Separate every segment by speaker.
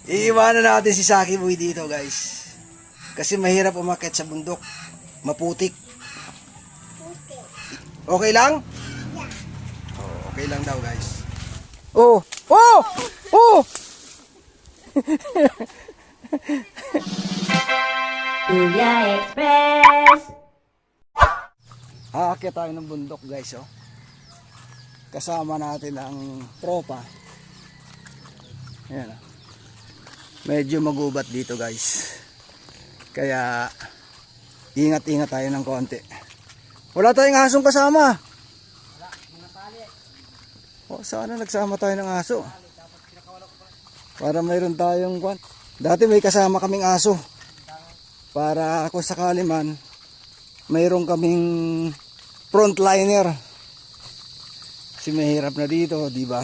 Speaker 1: Iiwanan natin si Saki Boy dito, guys. Kasi mahirap umakyat sa bundok. Maputik. Okay lang? Oh, okay lang daw, guys. Oh! Oh! Oh!
Speaker 2: Kuya Express.
Speaker 1: Aakyat tayo ng bundok, guys, oh. Kasama natin ang tropa. Ayan, oh. Medyo magubat dito, guys. Kaya ingat-ingat tayo ng konti. Wala tayong asong kasama. O, sana nagsama tayo ng aso. Para mayroon tayong kwan. Dati may kasama kaming aso. Para kung sakali man, mayroon kaming frontliner. Kasi mahirap na dito, di ba?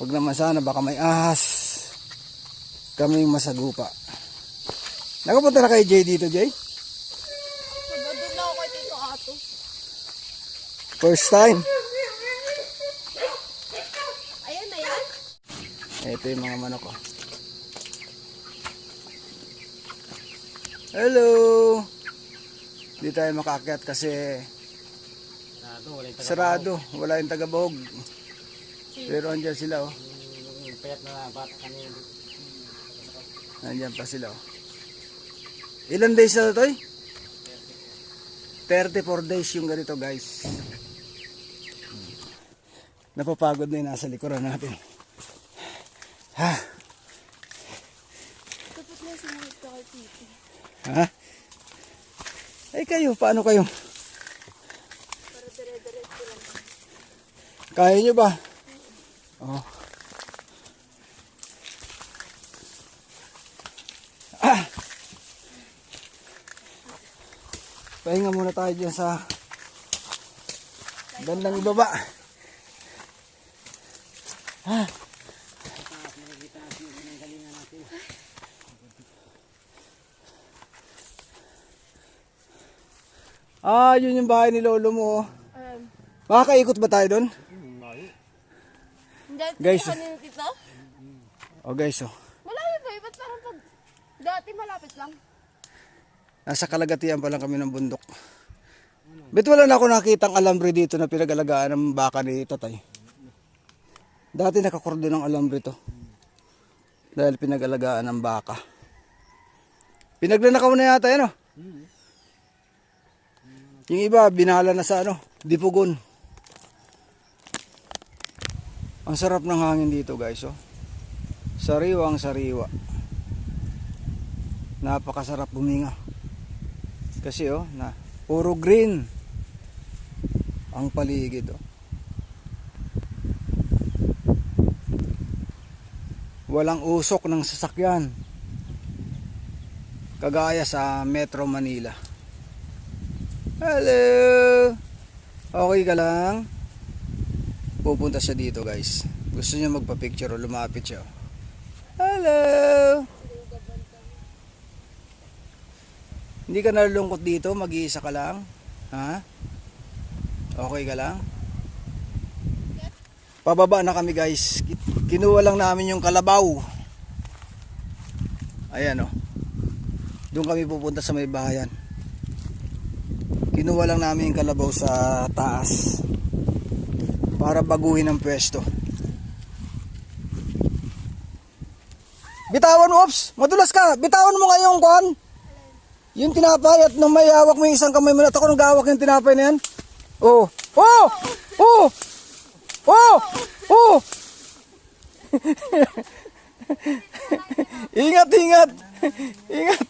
Speaker 1: Huwag naman sana, baka may ahas. Kaming masagupa. Nakapunta na kay Jay dito, Jay?
Speaker 3: Doon lang ako kay Tito Ato.
Speaker 1: First time.
Speaker 3: Ayan na yan.
Speaker 1: Ito yung mga manok ko. Hello! Hindi tayo makaakyat kasi sarado. Wala yung taga-bahog. Pero andyan sila, oh.
Speaker 4: Payat na bata kami.
Speaker 1: Andyan pa sila, oh. Ilan days na ito, 34 days yung ganito, guys. Napapagod na yung nasa likuran natin. Ha?
Speaker 3: Dapat na sinunod ka kay Tito.
Speaker 1: Ha? Ay kayo, paano kayo?
Speaker 3: Para dire-diretso lang.
Speaker 1: Kaya nyo ba? Oh. Ah! Pahinga muna tayo dyan sa bandang ibaba. Ah! Ah, yun yung bahay ni lolo mo. Makakaikot ba tayo doon?
Speaker 3: Hindi,
Speaker 1: Guys.
Speaker 3: kanina Tito?
Speaker 1: Oh guys, oh.
Speaker 3: Malayo ba? Ba't parang pag dati malapit lang?
Speaker 1: Nasa kalagatian pa lang kami ng bundok. Bet wala na ako nakitang alambre dito na pinag-alagaan ng baka ni tatay. Dati nakakordo ng alambre to. Dahil pinag-alagaan ng baka. Pinagnanakaw na yata yan, oh. Yung iba, binala na sa dipugon. Ang sarap ng hangin dito, guys, oh. Sariwang sariwa. Napakasarap buminga. Kasi, oh, puro green ang paligid, oh. Walang usok ng sasakyan. Kagaya sa Metro Manila. Hello! Okay ka lang? Pupunta siya dito, guys. Gusto niya magpa-picture o lumapit siya. Hello! Hindi ka nalulungkot dito? Mag-iisa ka lang? Ha? Okay ka lang? Pababa na kami, guys. Kinuha lang namin yung kalabaw. Ayan, oh. Doon kami pupunta sa may bahayan. Kinuha lang namin yung kalabaw sa taas para baguhin ang pwesto. Bitawan mo, ops! Madulas ka! Bitawan mo ngayong kuhan! Yung tinapay at nung may hawak mo yung isang kamay mo at ako nung gawak yung tinapay na yan. Oh! Oh! Oh! Oh! Oh! Ingat, ingat! Ingat!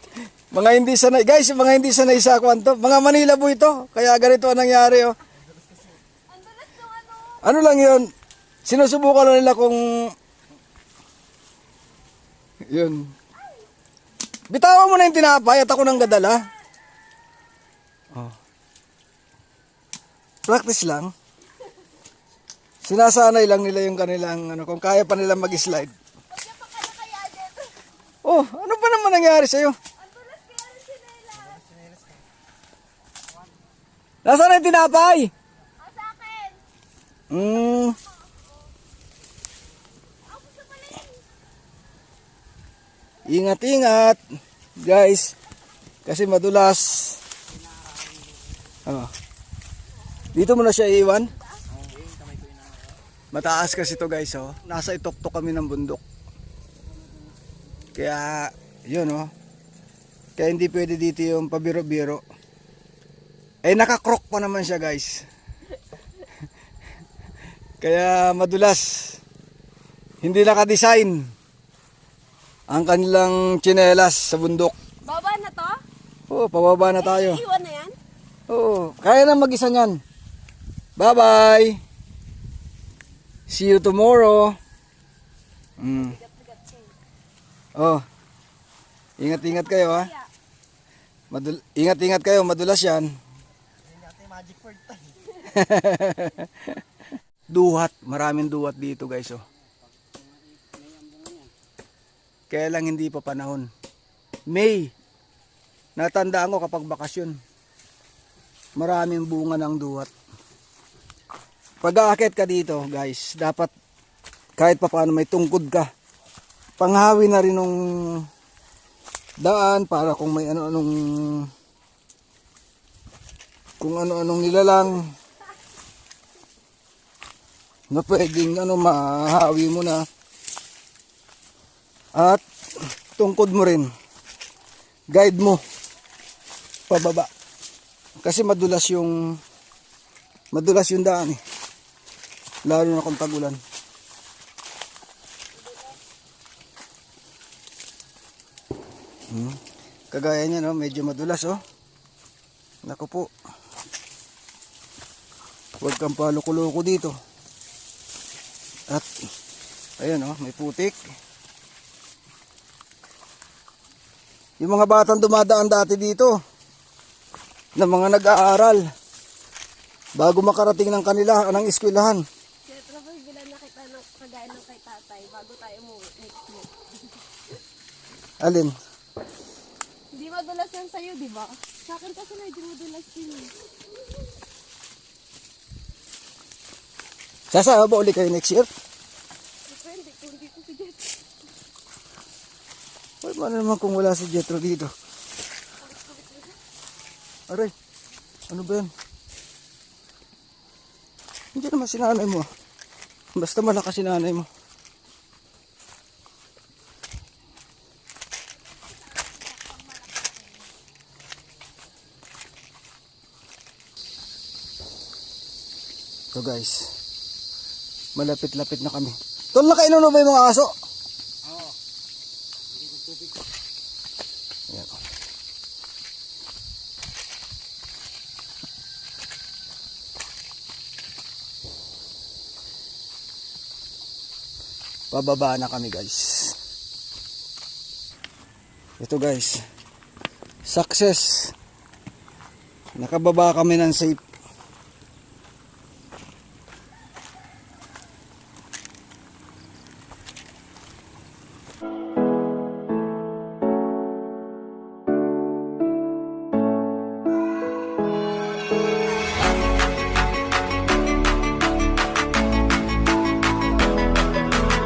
Speaker 1: Mga hindi sanay, guys, mga hindi sanay sa kwanto. Mga Manila boy ito. Kaya ganito ang nangyari, oh. Ano lang yun? Sinusubukan lang nila kung yun. Bitawan mo na yung tinapay at ako nang gadala. Oh. Practice lang. Sinasanay lang nila yung kanilang kung kaya pa nila mag-slide. Oh, ano ba naman nangyari sa'yo? Nasaan na yung tinapay?
Speaker 3: Sa akin!
Speaker 1: Ingat-ingat, guys. Kasi madulas. Oh. Dito mo na siya iiwan. Mataas kasi to guys, oh. Nasa itok-tok kami ng bundok. Kaya, yun, oh. Kaya hindi pwede dito yung pabiro-biro. Eh, nakakrok pa naman siya, guys. Kaya madulas. Hindi naka-design ang kanilang tsinelas sa bundok.
Speaker 3: Baba na to?
Speaker 1: Oo, pababa na tayo.
Speaker 3: Iwan na yan?
Speaker 1: Oo, kaya na mag-isa niyan. Bye-bye. See you tomorrow. Oh. Ingat-ingat kayo, ha. Ingat-ingat kayo, madulas yan. Duhat, maraming duhat dito, guys, oh. Kaya lang hindi pa panahon. May. Natandaan ko kapag bakasyon. Maraming bunga ng duhat. Pag aakyat ka dito, guys, dapat kahit pa paano may tungkod ka. Panghawi na rin ng daan para kung may ano-anong nilalang na pwedeng mahawi mo na. At tungkod mo rin. Guide mo pababa. Kasi madulas yung daan, eh. Lalo na kung tag-ulan. Kagaya niya, no, medyo madulas, oh. Naku po. Huwag kang paluko-luko dito. At ayun, oh, may putik. Yung mga batang dumadaan dati dito na mga nag-aaral bago makarating ng eskwelahan.
Speaker 3: Siyempre, bilang nakita ng kagaya ng kay tatay bago tayo umuwi next week.
Speaker 1: Alin?
Speaker 3: Hindi madulas yan sa'yo, di ba? Sa akin kasi medyo madulas din.
Speaker 1: Sasama ba uli kayo next year?
Speaker 3: Depende kung hindi ko si Jet.
Speaker 1: Ay, paano naman kung wala si Jetro dito? Aray, ano ba yan? Hindi naman si nanay mo. Basta malakas si nanay mo. So guys, malapit-lapit na kami. Tol, nakainom na ba yung mga aso? Ayan. Pababa na kami, guys. Ito, guys. Success. Nakababa kami ng safe.